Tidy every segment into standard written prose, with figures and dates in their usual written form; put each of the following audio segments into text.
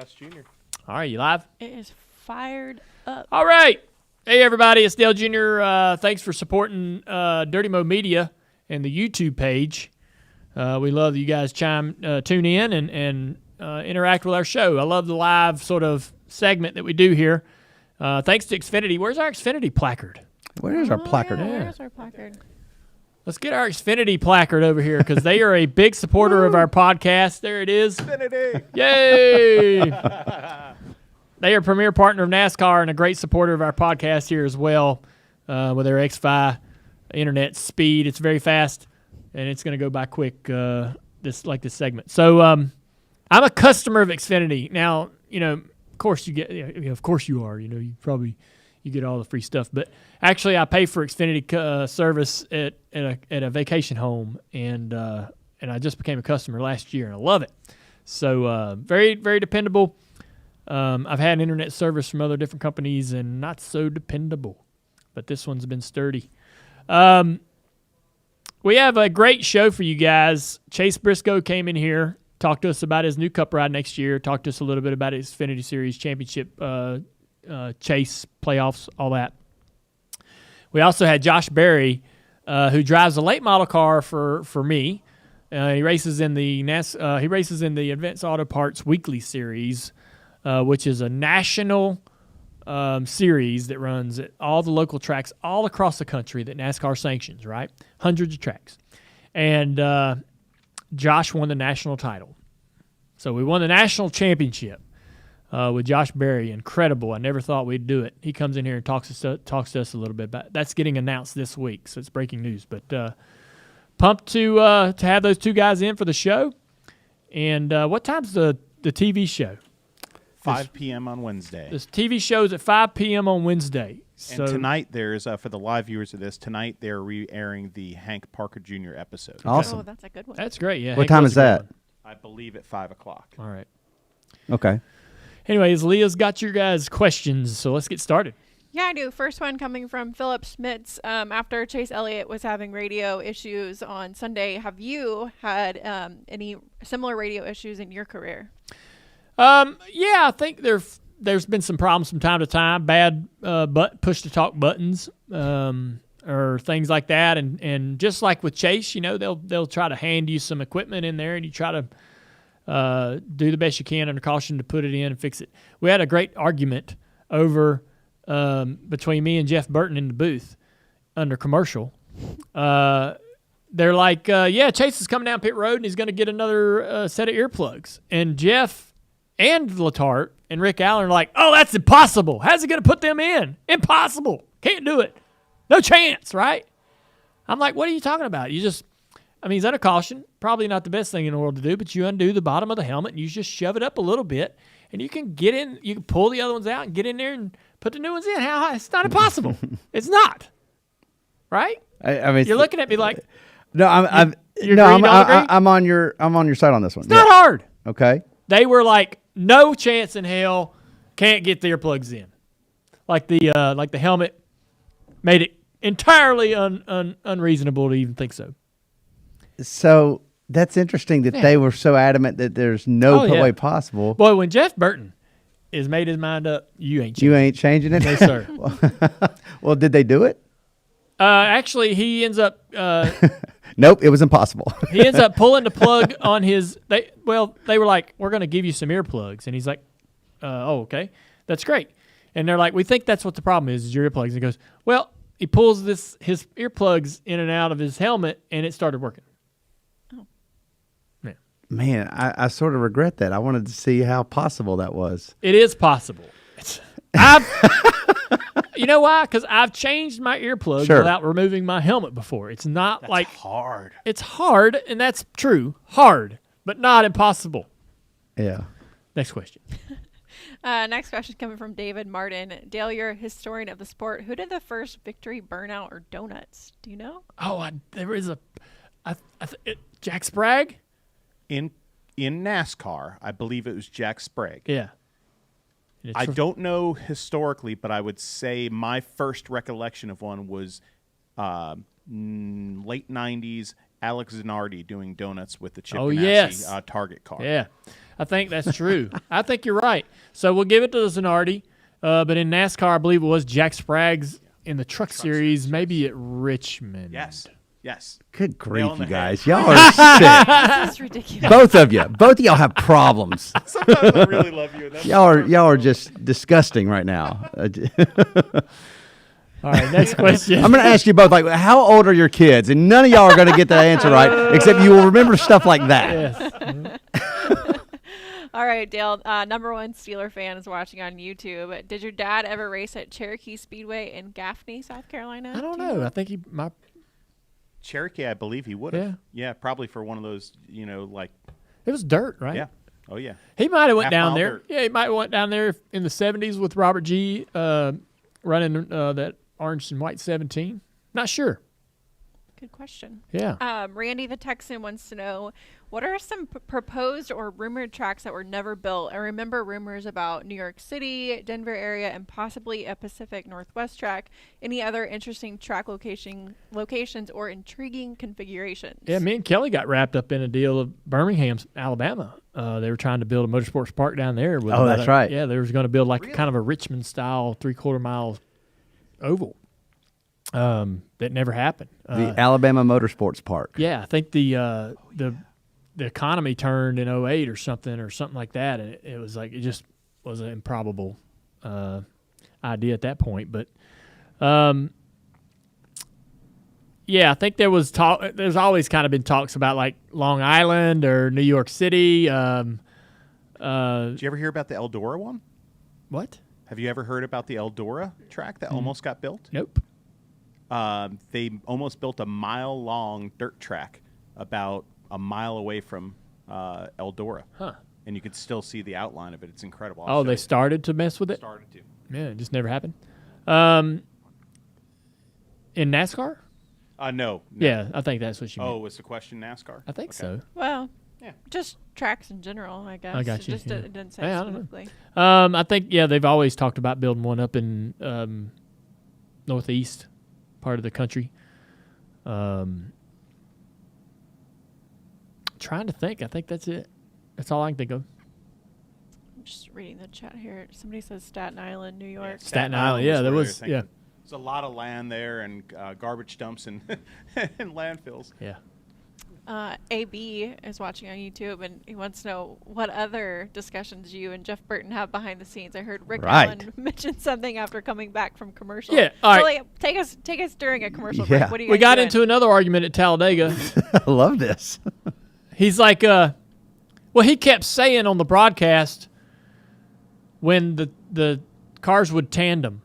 Roush Jr. All right, you live? It is fired up. All right. Hey, everybody. It's Dale Jr. Thanks for supporting Dirty Mo Media and the YouTube page. We love that you guys tune in and interact with our show. I love the live sort of segment that we do here. Thanks to Xfinity. Where's our Xfinity placard? Where's our placard? Yeah, where's our placard? Let's get our Xfinity placard over here because they are a big supporter of our podcast. There it is. Xfinity! Yay! They are a premier partner of NASCAR and a great supporter of our podcast here as well with their X5 internet speed. It's very fast, and it's going to go by quick, this segment. So I'm a customer of Xfinity. Now, of course you get, of course you are. You get all the free stuff. But actually, I pay for Xfinity service at a vacation home, and I just became a customer last year, and I love it. So very, very dependable. I've had internet service from other different companies, and not so dependable. But this one's been sturdy. We have a great show for you guys. Chase Briscoe came in here, talked to us about his new Cup ride next year, talked to us a little bit about his Xfinity Series Championship chase, playoffs, all that. We also had Josh Berry, who drives a late model car for me. He races in the Advanced Auto Parts Weekly Series, which is a national series that runs at all the local tracks all across the country that NASCAR sanctions, right? Hundreds of tracks. And Josh won the national title. So we won the national championship with Josh Berry. Incredible. I never thought we'd do it. He comes in here and talks to us a little bit about it. That's getting announced this week, so it's breaking news. But pumped to have those two guys in for the show. And what time's the TV show? 5 p.m. on Wednesday. This TV show's at 5 p.m. on Wednesday. And tonight there's, for the live viewers of this, tonight they're re-airing the Hank Parker Jr. episode. Awesome. Oh, that's a good one. That's great, yeah. What time is that? I believe at 5 o'clock. All right. Okay. Anyways, Leah's got your guys' questions, so let's get started. Yeah, I do. First one coming from Philip Schmitz. After Chase Elliott was having radio issues on Sunday, have you had any similar radio issues in your career? Yeah, I think there's been some problems from time to time, bad push-to-talk buttons or things like that. And just like with Chase, they'll try to hand you some equipment in there, and you try to do the best you can under caution to put it in and fix it. We had a great argument over between me and Jeff Burton in the booth under commercial. They're like, yeah, Chase is coming down pit road, and he's going to get another set of earplugs. And Jeff and Letarte and Rick Allen are like, oh, that's impossible. How's he going to put them in? Impossible. Can't do it. No chance, right? I'm like, what are you talking about? He's under caution. Probably not the best thing in the world to do, but you undo the bottom of the helmet and you just shove it up a little bit, and you can get in. You can pull the other ones out and get in there and put the new ones in. How high? It's not impossible. It's not. Right? I mean, you're looking at me like, no, I'm on your side on this one. It's not hard. Okay. They were like, no chance in hell, can't get the earplugs in. Like the helmet made it entirely unreasonable to even think so. So that's interesting that they were so adamant that there's no way possible. Boy, when Jeff Burton has made his mind up, you ain't changing it? No, sir. Well, did they do it? Actually, he ends up... Nope, it was impossible. He ends up pulling the plug on his... They were like, we're going to give you some earplugs. And he's like, oh, okay. That's great. And they're like, we think that's what the problem is your earplugs. And he goes, well, he pulls his earplugs in and out of his helmet, and it started working. Oh. Yeah. Man, I sort of regret that. I wanted to see how possible that was. It is possible. You know why? Because I've changed my earplugs without removing my helmet before. It's not that's hard. It's hard, and that's true. Hard, but not impossible. Yeah. Next question. Next question coming from David Martin. Dale, you're a historian of the sport. Who did the first victory burnout or donuts? Do you know? Oh, there is Jack Sprague? In NASCAR, I believe it was Jack Sprague. Yeah. I don't know historically, but I would say my first recollection of one was late 90s Alex Zanardi doing donuts with the Chip Oh, Ganassi yes. Target car. Yeah, I think that's true. I think you're right. So we'll give it to the Zanardi. But in NASCAR, I believe it was Jack Sprague's in the Truck Series, maybe at Richmond. Yes. Good grief, on the you guys. head. Y'all are sick. This is ridiculous. Both of y'all have problems. Sometimes I really love you. And that's Y'all are just disgusting right now. All right, next question. I'm going to ask you both, like, how old are your kids? And none of y'all are going to get that answer right, except you will remember stuff like that. Yes. All right, Dale. Number one Steeler fan is watching on YouTube. Did your dad ever race at Cherokee Speedway in Gaffney, South Carolina? I don't know. I think Cherokee, I believe he would have. Yeah, probably for one of those, like. it was dirt, right? Yeah. Oh, yeah. He might have went down Half-mile there. dirt. Yeah, he might have went down there in the 70s with Robert G. Running that orange and white 17. Not sure. Good question. Yeah. Randy the Texan wants to know, what are some proposed or rumored tracks that were never built? I remember rumors about New York City, Denver area, and possibly a Pacific Northwest track. Any other interesting track locations or intriguing configurations? Yeah, me and Kelly got wrapped up in a deal of Birmingham, Alabama. They were trying to build a motorsports park down there. With that's right. Yeah, they were going to build like kind of a Richmond-style 3/4 mile oval. That never happened. The Alabama Motorsports Park. Yeah, I think the economy turned in 2008 or something like that, and it was like it just was an improbable idea at that point. But yeah, I think there was talk. There's always kind of been talks about like Long Island or New York City. Did you ever hear about the Eldora one? What? Have you ever heard about the Eldora track that almost got built? Nope. They almost built a mile-long dirt track about a mile away from Eldora. Huh. And you could still see the outline of it. It's incredible. Oh, they started to mess with it? started to. Yeah, it just never happened. In NASCAR? No. Yeah, I think that's what you meant. Oh, was the question NASCAR? I think so. Well, Yeah. just tracks in general, I guess. I got It you, just yeah. it didn't say Yeah, I don't know. specifically. I think, yeah, they've always talked about building one up in northeast part of the country. Trying to think. I think that's it. That's all I can think of. I'm just reading the chat here. Somebody says Staten Island, New York. Staten Island, yeah, was there where was, they were yeah. thinking. There's a lot of land there and garbage dumps and, and landfills. Yeah. AB is watching on YouTube, and he wants to know what other discussions you and Jeff Burton have behind the scenes. I heard Rick Right. Allen mention something after coming back from commercial. Yeah, all right. So, like, take us during a commercial Yeah. break. What do you We guys got doing? into another argument at Talladega. I love this. He's like, well, he kept saying on the broadcast when the cars would tandem,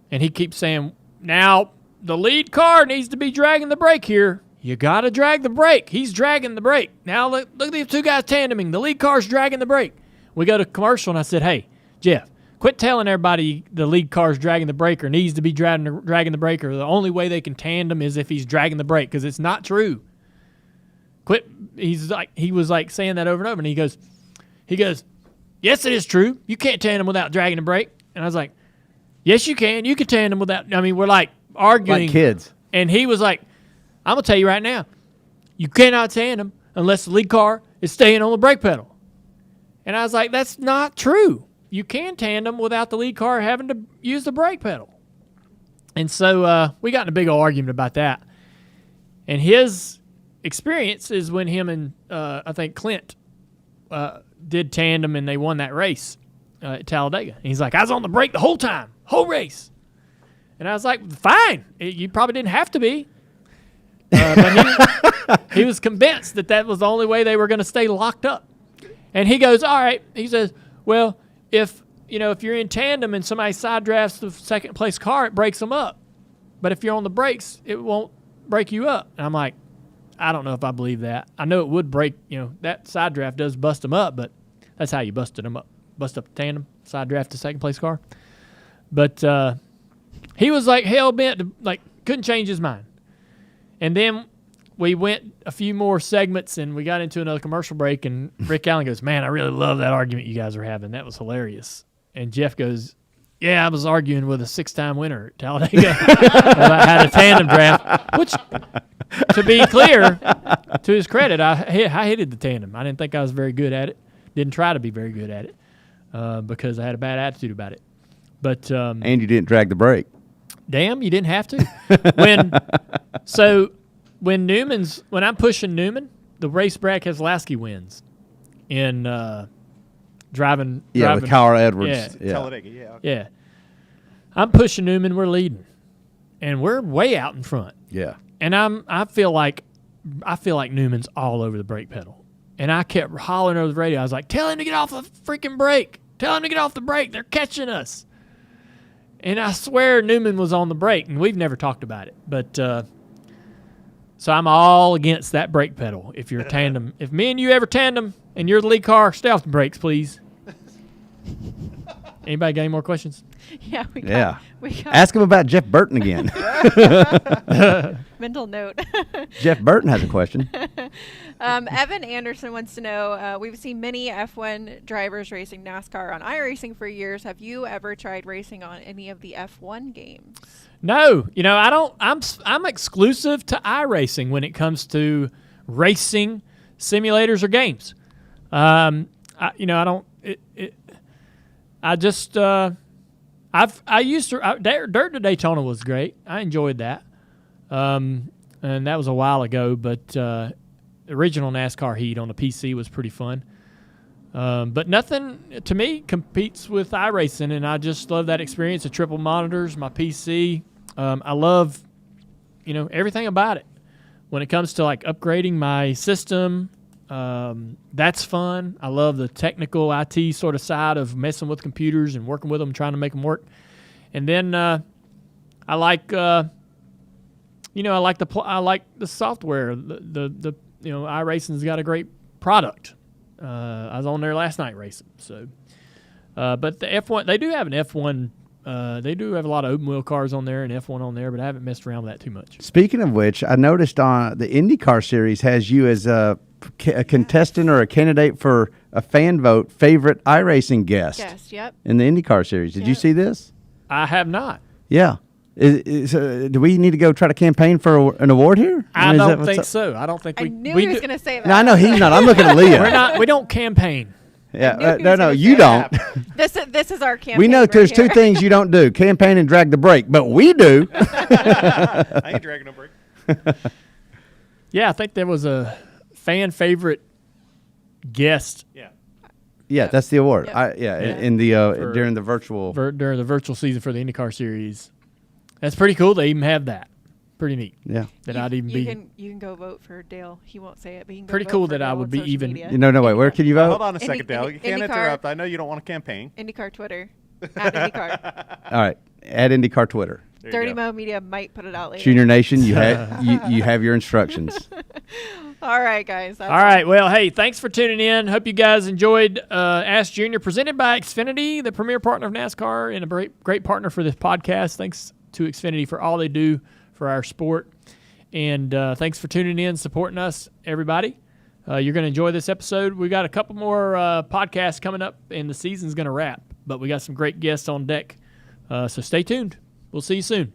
and he keeps saying, now the lead car needs to be dragging the brake here. You got to drag the brake. He's dragging the brake. Now look at these two guys tandeming. The lead car's dragging the brake. We go to commercial, and I said, hey, Jeff, quit telling everybody the lead car's dragging the brake or needs to be dragging the brake, or the only way they can tandem is if he's dragging the brake, because it's not true. Quit. He was like saying that over and over, and he goes, yes, it is true. You can't tandem without dragging the brake. And I was like, yes, you can. You can tandem without. I mean, we're like arguing. Like kids. And he was like, I'm going to tell you right now, you cannot tandem unless the lead car is staying on the brake pedal. And I was like, that's not true. You can tandem without the lead car having to use the brake pedal. And so we got in a big old argument about that. And his experience is when him and I think Clint did tandem and they won that race at Talladega. And he's like, I was on the brake the whole time, whole race. And I was like, fine. You probably didn't have to be. But he was convinced that was the only way they were going to stay locked up. And he goes, all right. He says, well, if you're in tandem and somebody side drafts the second place car, it breaks them up. But if you're on the brakes, it won't break you up. And I'm like, I don't know if I believe that. I know it would break, that side draft does bust them up, but that's how you busted them up. Bust up the tandem, side draft the second place car. But he was like hell bent, couldn't change his mind. And then we went a few more segments, and we got into another commercial break, and Rick Allen goes, man, I really love that argument you guys are having. That was hilarious. And Jeff goes, Yeah, I was arguing with a 6-time winner at Talladega about how to tandem draft, which, to be clear, to his credit, I hated the tandem. I didn't think I was very good at it. Didn't try to be very good at it because I had a bad attitude about it. But and you didn't drag the brake. Damn, you didn't have to. When I'm pushing Newman, the race Brad Keselowski wins in driving. With Kyle Edwards. Yeah. Talladega, yeah. Okay. Yeah. I'm pushing Newman, we're leading. And we're way out in front. Yeah. And I feel like Newman's all over the brake pedal. And I kept hollering over the radio. I was like, tell him to get off the freaking brake. Tell him to get off the brake. They're catching us. And I swear Newman was on the brake, and we've never talked about it. But so I'm all against that brake pedal. If you're a tandem, if me and you ever tandem and you're the lead car, stay off the brakes, please. Anybody got any more questions? Yeah, we got. Ask him about Jeff Burton again. Mental note. Jeff Burton has a question. Evan Anderson wants to know, we've seen many F1 drivers racing NASCAR on iRacing for years. Have you ever tried racing on any of the F1 games? No. I don't. I'm exclusive to iRacing when it comes to racing simulators or games. I don't. I used to. Dirt to Daytona was great. I enjoyed that. And that was a while ago, but original NASCAR Heat on the PC was pretty fun. But nothing, to me, competes with iRacing, and I just love that experience. The triple monitors, my PC. I love, everything about it. When it comes to, upgrading my system, that's fun. I love the technical IT sort of side of messing with computers and working with them, trying to make them work. And then I like the software. The iRacing's got a great product. I was on there last night racing. So, but the F1, they do have an F1. They do have a lot of open wheel cars on there and F1 on there, but I haven't messed around with that too much. Speaking of which, I noticed on the IndyCar series has you as a contestant or a candidate for a fan vote favorite iRacing guest. Yes, yep. In the IndyCar series. Did you see this? I have not. Yeah. Do we need to go try to campaign for an award here? I don't think so. I don't think I we. knew we he was do- going to say that. No, I know he's not. I'm looking at Leah. We don't campaign. Yeah, he no, was gonna you say don't. that. This is our campaign. We know right there's here. two things you don't do: campaign and drag the brake. But we do. I ain't dragging no brake. Yeah, I think there was a fan favorite guest Yeah. Yeah, that's the award. Yep. In the during the virtual. during the virtual season for the IndyCar series. That's pretty cool. They even have that. Pretty neat. Yeah. That I'd even be. You can go vote for Dale. He won't say it, but you can go Pretty vote cool for that I Dale would on be social even- media. No, wait. Where can you vote? Hold on a second, Dale. You can't IndyCar. interrupt. I know you don't want to campaign. IndyCar Twitter. At IndyCar. All right. At IndyCar Twitter. There you Dirty go. Mo Media might put it out later. Junior Nation, you have your instructions. All right, guys. All right. Well, hey, thanks for tuning in. Hope you guys enjoyed Ask Junior, presented by Xfinity, the premier partner of NASCAR and a great partner for this podcast. Thanks to Xfinity for all they do for our sport. And thanks for tuning in, supporting us, everybody. You're going to enjoy this episode. We got a couple more podcasts coming up, and the season's going to wrap. But we got some great guests on deck. So stay tuned. We'll see you soon.